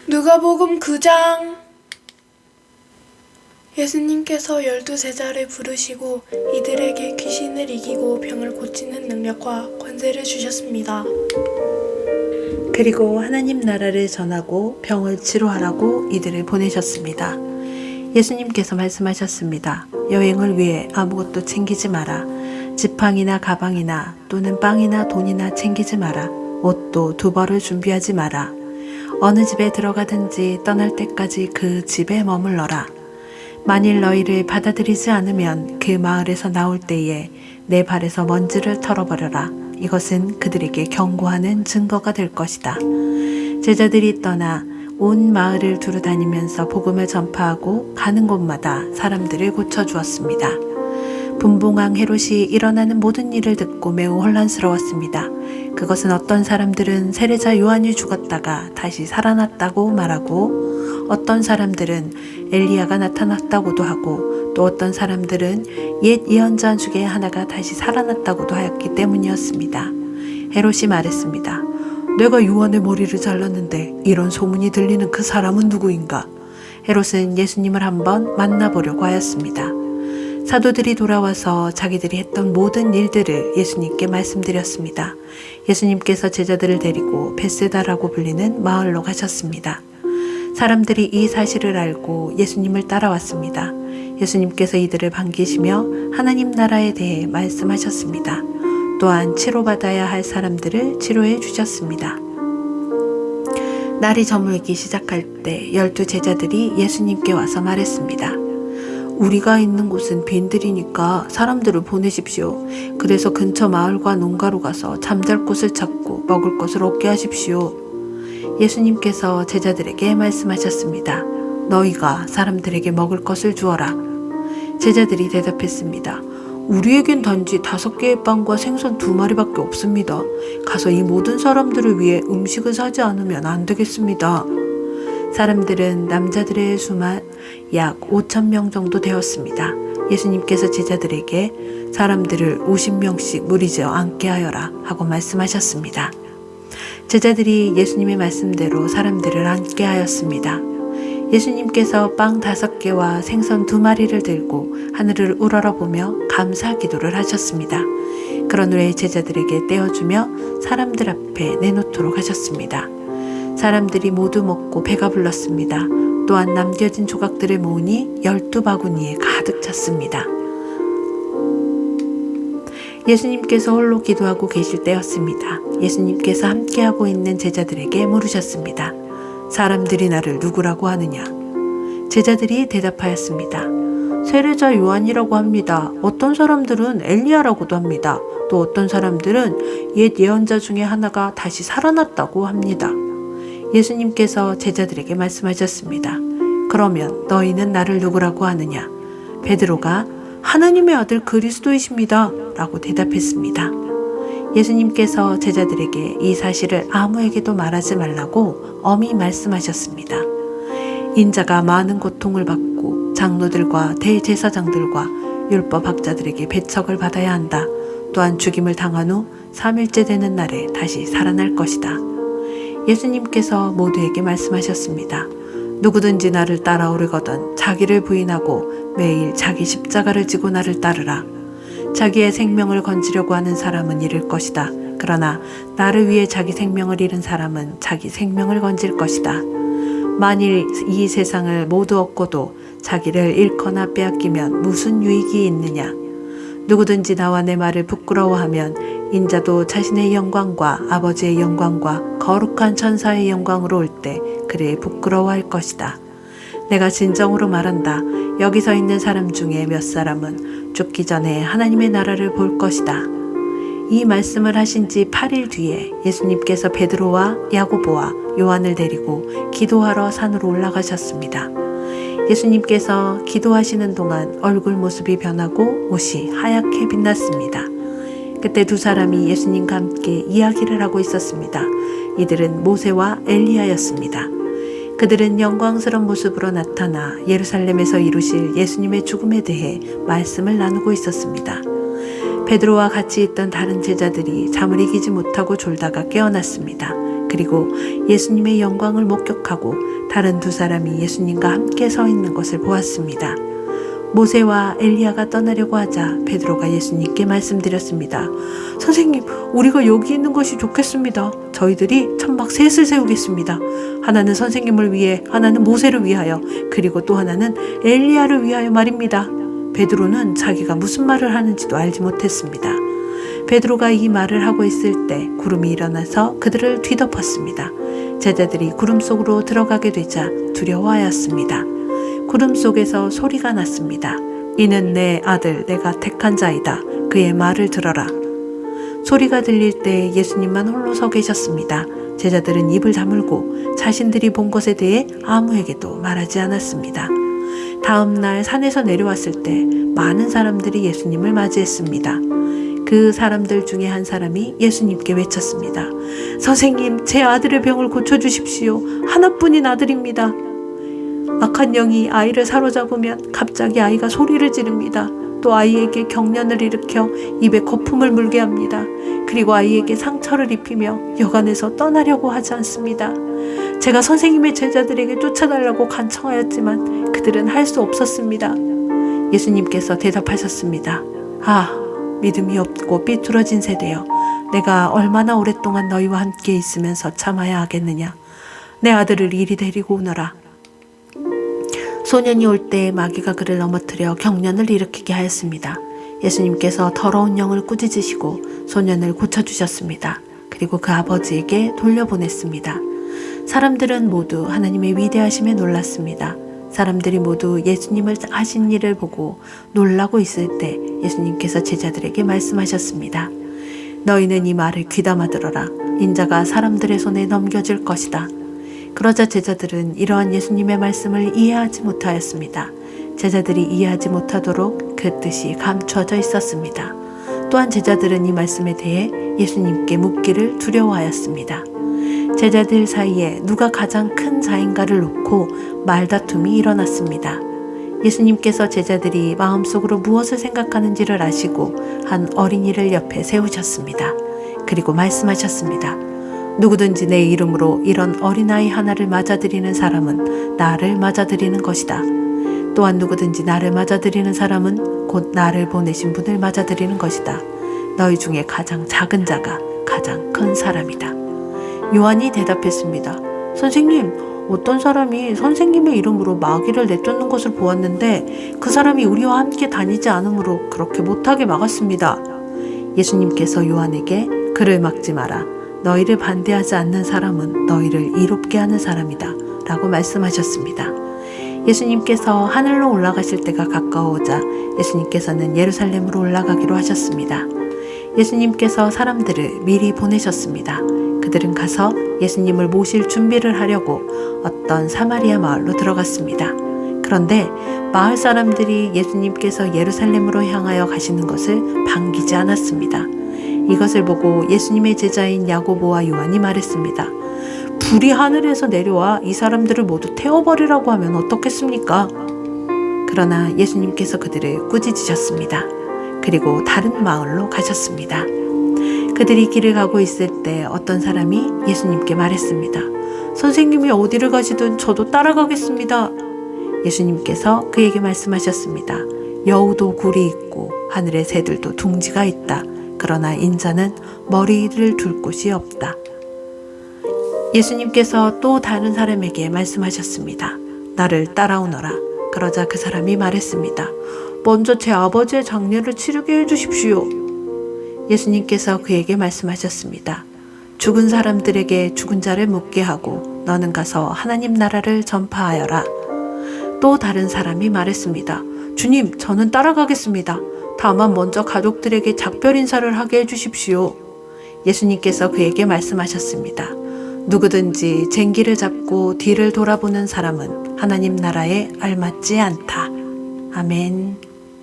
누가복음 9장. 예수님께서 12제자를 부르시고 이들에게 귀신을 이기고 병을 고치는 능력과 권세를 주셨습니다. 그리고 하나님 나라를 전하고 병을 치료하라고 이들을 보내셨습니다. 예수님께서 말씀하셨습니다. 여행을 위해 아무것도 챙기지 마라. 지팡이나 가방이나 또는 빵이나 돈이나 챙기지 마라. 옷도 두 벌을 준비하지 마라. 어느 집에 들어가든지 떠날 때까지 그 집에 머물러라. 만일 너희를 받아들이지 않으면 그 마을에서 나올 때에 내 발에서 먼지를 털어버려라. 이것은 그들에게 경고하는 증거가 될 것이다. 제자들이 떠나 온 마을을 두루 다니면서 복음을 전파하고 가는 곳마다 사람들을 고쳐주었습니다. 분봉왕 헤롯이 일어나는 모든 일을 듣고 매우 혼란스러웠습니다. 그것은 어떤 사람들은 세례자 요한이 죽었다가 다시 살아났다고 말하고, 어떤 사람들은 엘리야가 나타났다고도 하고, 또 어떤 사람들은 옛 예언자 중에 하나가 다시 살아났다고도 하였기 때문이었습니다. 헤롯이 말했습니다. 내가 요한의 머리를 잘랐는데 이런 소문이 들리는 그 사람은 누구인가? 헤롯은 예수님을 한번 만나보려고 하였습니다. 사도들이 돌아와서 자기들이 했던 모든 일들을 예수님께 말씀드렸습니다. 예수님께서 제자들을 데리고 벳세다라고 불리는 마을로 가셨습니다. 사람들이 이 사실을 알고 예수님을 따라왔습니다. 예수님께서 이들을 반기시며 하나님 나라에 대해 말씀하셨습니다. 또한 치료받아야 할 사람들을 치료해 주셨습니다. 날이 저물기 시작할 때 12제자들이 예수님께 와서 말했습니다. 우리가 있는 곳은 빈들이니까 사람들을 보내십시오. 그래서 근처 마을과 농가로 가서 잠잘 곳을 찾고 먹을 것을 얻게 하십시오. 예수님께서 제자들에게 말씀하셨습니다. 너희가 사람들에게 먹을 것을 주어라. 제자들이 대답했습니다. 우리에겐 단지 5개의 빵과 생선 2마리밖에 없습니다. 가서 이 모든 사람들을 위해 음식을 사지 않으면 안 되겠습니다. 사람들은 남자들의 수만 약 5,000명 정도 되었습니다. 예수님께서 제자들에게 사람들을 50명씩 무리지어 앉게 하여라 하고 말씀하셨습니다. 제자들이 예수님의 말씀대로 사람들을 앉게 하였습니다. 예수님께서 빵 5개와 생선 2마리를 들고 하늘을 우러러보며 감사 기도를 하셨습니다. 그런 후에 제자들에게 떼어주며 사람들 앞에 내놓도록 하셨습니다. 사람들이 모두 먹고 배가 불렀습니다. 또한 남겨진 조각들을 모으니 12바구니에 가득 찼습니다. 예수님께서 홀로 기도하고 계실 때였습니다. 예수님께서 함께하고 있는 제자들에게 물으셨습니다. 사람들이 나를 누구라고 하느냐? 제자들이 대답하였습니다. 세례자 요한이라고 합니다. 어떤 사람들은 엘리야라고도 합니다. 또 어떤 사람들은 옛 예언자 중에 하나가 다시 살아났다고 합니다. 예수님께서 제자들에게 말씀하셨습니다. 그러면 너희는 나를 누구라고 하느냐? 베드로가 하나님의 아들 그리스도이십니다. 라고 대답했습니다. 예수님께서 제자들에게 이 사실을 아무에게도 말하지 말라고 엄히 말씀하셨습니다. 인자가 많은 고통을 받고 장로들과 대제사장들과 율법학자들에게 배척을 받아야 한다. 또한 죽임을 당한 후 3일째 되는 날에 다시 살아날 것이다. 예수님께서 모두에게 말씀하셨습니다. 누구든지 나를 따라오려거든 자기를 부인하고 매일 자기 십자가를 지고 나를 따르라. 자기의 생명을 건지려고 하는 사람은 잃을 것이다. 그러나 나를 위해 자기 생명을 잃은 사람은 자기 생명을 건질 것이다. 만일 이 세상을 모두 얻고도 자기를 잃거나 빼앗기면 무슨 유익이 있느냐? 누구든지 나와 내 말을 부끄러워하면 인자도 자신의 영광과 아버지의 영광과 거룩한 천사의 영광으로 올 때 그를 부끄러워할 것이다. 내가 진정으로 말한다. 여기 서 있는 사람 중에 몇 사람은 죽기 전에 하나님의 나라를 볼 것이다. 이 말씀을 하신 지 8일 뒤에 예수님께서 베드로와 야고보와 요한을 데리고 기도하러 산으로 올라가셨습니다. 예수님께서 기도하시는 동안 얼굴 모습이 변하고 옷이 하얗게 빛났습니다. 그때 두 사람이 예수님과 함께 이야기를 하고 있었습니다. 이들은 모세와 엘리야였습니다. 그들은 영광스러운 모습으로 나타나 예루살렘에서 이루실 예수님의 죽음에 대해 말씀을 나누고 있었습니다. 베드로와 같이 있던 다른 제자들이 잠을 이기지 못하고 졸다가 깨어났습니다. 그리고 예수님의 영광을 목격하고 다른 두 사람이 예수님과 함께 서 있는 것을 보았습니다. 모세와 엘리야가 떠나려고 하자 베드로가 예수님께 말씀드렸습니다. 선생님, 우리가 여기 있는 것이 좋겠습니다. 저희들이 천막 셋을 세우겠습니다. 하나는 선생님을 위해, 하나는 모세를 위하여, 그리고 또 하나는 엘리야를 위하여 말입니다. 베드로는 자기가 무슨 말을 하는지도 알지 못했습니다. 베드로가 이 말을 하고 있을 때 구름이 일어나서 그들을 뒤덮었습니다. 제자들이 구름 속으로 들어가게 되자 두려워하였습니다. 구름 속에서 소리가 났습니다. 이는 내 아들, 내가 택한 자이다. 그의 말을 들어라. 소리가 들릴 때 예수님만 홀로 서 계셨습니다. 제자들은 입을 다물고 자신들이 본 것에 대해 아무에게도 말하지 않았습니다. 다음 날 산에서 내려왔을 때 많은 사람들이 예수님을 맞이했습니다. 그 사람들 중에 한 사람이 예수님께 외쳤습니다. 선생님, 제 아들의 병을 고쳐주십시오. 하나뿐인 아들입니다. 악한 영이 아이를 사로잡으면 갑자기 아이가 소리를 지릅니다. 또 아이에게 경련을 일으켜 입에 거품을 물게 합니다. 그리고 아이에게 상처를 입히며 여간에서 떠나려고 하지 않습니다. 제가 선생님의 제자들에게 쫓아달라고 간청하였지만 그들은 할 수 없었습니다. 예수님께서 대답하셨습니다. 믿음이 없고 삐뚤어진 세대여, 내가 얼마나 오랫동안 너희와 함께 있으면서 참아야 하겠느냐. 내 아들을 이리 데리고 오너라. 소년이 올 때 마귀가 그를 넘어뜨려 경련을 일으키게 하였습니다. 예수님께서 더러운 영을 꾸짖으시고 소년을 고쳐주셨습니다. 그리고 그 아버지에게 돌려보냈습니다. 사람들은 모두 하나님의 위대하심에 놀랐습니다. 사람들이 모두 예수님을 하신 일을 보고 놀라고 있을 때 예수님께서 제자들에게 말씀하셨습니다. 너희는 이 말을 귀담아 들어라. 인자가 사람들의 손에 넘겨질 것이다. 그러자 제자들은 이러한 예수님의 말씀을 이해하지 못하였습니다. 제자들이 이해하지 못하도록 그 뜻이 감춰져 있었습니다. 또한 제자들은 이 말씀에 대해 예수님께 묻기를 두려워하였습니다. 제자들 사이에 누가 가장 큰 자인가를 놓고 말다툼이 일어났습니다. 예수님께서 제자들이 마음속으로 무엇을 생각하는지를 아시고 한 어린이를 옆에 세우셨습니다. 그리고 말씀하셨습니다. 누구든지 내 이름으로 이런 어린아이 하나를 맞아들이는 사람은 나를 맞아들이는 것이다. 또한 누구든지 나를 맞아들이는 사람은 곧 나를 보내신 분을 맞아들이는 것이다. 너희 중에 가장 작은 자가 가장 큰 사람이다. 요한이 대답했습니다. 선생님, 어떤 사람이 선생님의 이름으로 마귀를 내쫓는 것을 보았는데 그 사람이 우리와 함께 다니지 않으므로 그렇게 못하게 막았습니다. 예수님께서 요한에게 그를 막지 마라. 너희를 반대하지 않는 사람은 너희를 이롭게 하는 사람이다. 라고 말씀하셨습니다. 예수님께서 하늘로 올라가실 때가 가까워오자 예수님께서는 예루살렘으로 올라가기로 하셨습니다. 예수님께서 사람들을 미리 보내셨습니다. 그들은 가서 예수님을 모실 준비를 하려고 어떤 사마리아 마을로 들어갔습니다. 그런데 마을 사람들이 예수님께서 예루살렘으로 향하여 가시는 것을 반기지 않았습니다. 이것을 보고 예수님의 제자인 야고보와 요한이 말했습니다. 불이 하늘에서 내려와 이 사람들을 모두 태워버리라고 하면 어떻겠습니까? 그러나 예수님께서 그들을 꾸짖으셨습니다. 그리고 다른 마을로 가셨습니다. 그들이 길을 가고 있을 때 어떤 사람이 예수님께 말했습니다. 선생님이 어디를 가시든 저도 따라가겠습니다. 예수님께서 그에게 말씀하셨습니다. 여우도 굴이 있고 하늘의 새들도 둥지가 있다. 그러나 인자는 머리를 둘 곳이 없다. 예수님께서 또 다른 사람에게 말씀하셨습니다. 나를 따라오너라. 그러자 그 사람이 말했습니다. 먼저 제 아버지의 장례를 치르게 해주십시오. 예수님께서 그에게 말씀하셨습니다. 죽은 사람들에게 죽은 자를 묻게 하고 너는 가서 하나님 나라를 전파하여라. 또 다른 사람이 말했습니다. 주님, 저는 따라가겠습니다. 다만 먼저 가족들에게 작별 인사를 하게 해주십시오. 예수님께서 그에게 말씀하셨습니다. 누구든지 쟁기를 잡고 뒤를 돌아보는 사람은 하나님 나라에 알맞지 않다. 아멘.